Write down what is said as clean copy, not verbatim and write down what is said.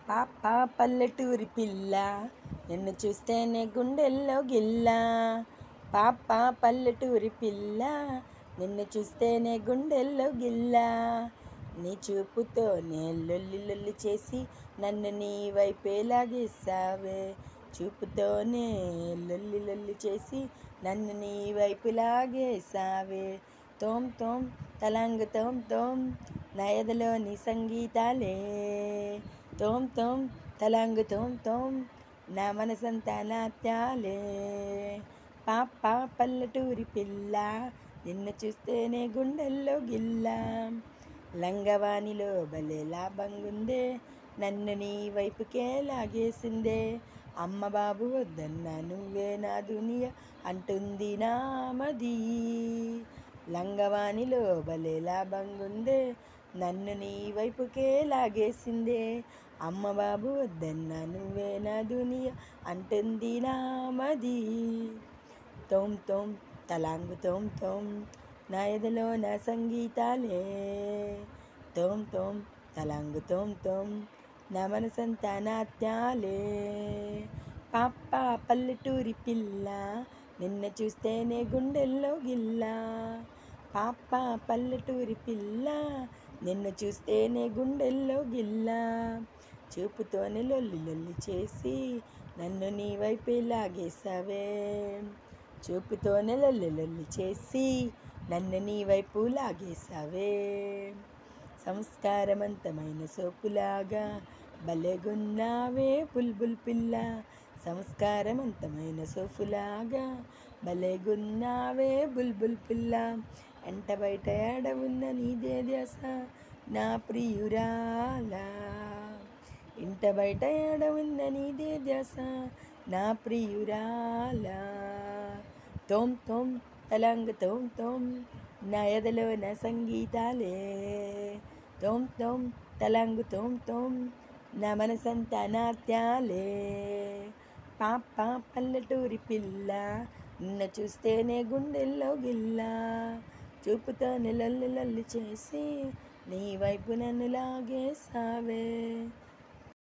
పాప పల్లెటూరి పిల్ల నిన్ను చూస్తేనే గుండెల్లో గిల్ల. పాప పల్లెటూరి పిల్ల నిన్ను చూస్తేనే గుండెల్లో గిల్ల. నీ చూపుతోనే లొల్లి లొల్లి చేసి నన్ను నీ వైపే లాగేసావే. చూపుతోనే లొల్లి లొల్లి చేసి నన్ను నీ వైపు లాగేసావే. తోం తోం తలంగు తోం తోం నా ఎదలోని సంగీతాలే. తోం తోం తలంగు తోం తోం నా మనసంతా నాట్యాలే. పాప పల్లెటూరి పిల్ల నిన్ను చూస్తేనే గుండెల్లో గిల్ల. లంగవాణిలో భలే లాభంగుందే నన్ను నీ వైపుకే లాగేసిందే. అమ్మ బాబు వద్దన్నా నువ్వే నా దునియా అంటుంది నామది. లంగవాణిలో భలే లాభంగుందే నన్ను నీ వైపుకే లాగేసిందే. అమ్మ బాబు వద్దన్నా నువ్వే నా దునియా అంటుంది నామది. తోం తోం తలాంగు తోం తోం నా ఎదలో నా సంగీతాలే. తోం తోం తలాంగు తోం తోం నా మనసంతా నాట్యాలే. పాప పల్లెటూరి పిల్ల నిన్ను చూస్తేనే గుండెల్లో గిల్ల. పాప పల్లెటూరి పిల్ల నిన్ను చూస్తేనే గుండెల్లో గిల్ల. చూపుతోనే లొల్లి లొల్లి చేసి నన్ను నీ వైపే లాగేసావే. చూపుతోనే లొల్లి లొల్లి చేసి నన్ను నీ వైపు లాగేసావే. సంస్కారవంతమైన సోపులాగా భలేగున్నావే బుల్బుల్ పిల్ల. సంస్కారవంతమైన సోపులాగా భలేగున్నావే బుల్బుల్ పిల్ల. ఎంట బయట ఏడ ఉన్న నీదే ధ్యాస నా ప్రియురాలా. ఇంట బయట ఏడ ఉన్న నీదే ధ్యాస నా ప్రియురాలా. తోం తోం తలంగు తోం తోం నా ఎదలో నా సంగీతాలే. తోం తోం తలంగు తోం తోం నా మనసంతా నాట్యాలే. పాప పల్లెటూరి పిల్ల నిన్ను చూస్తేనే గుండెల్లో గిల్ల. చూపుతోనే లొల్లి లొల్లి చేసి నీ వైపు నన్ను లాగేసావే.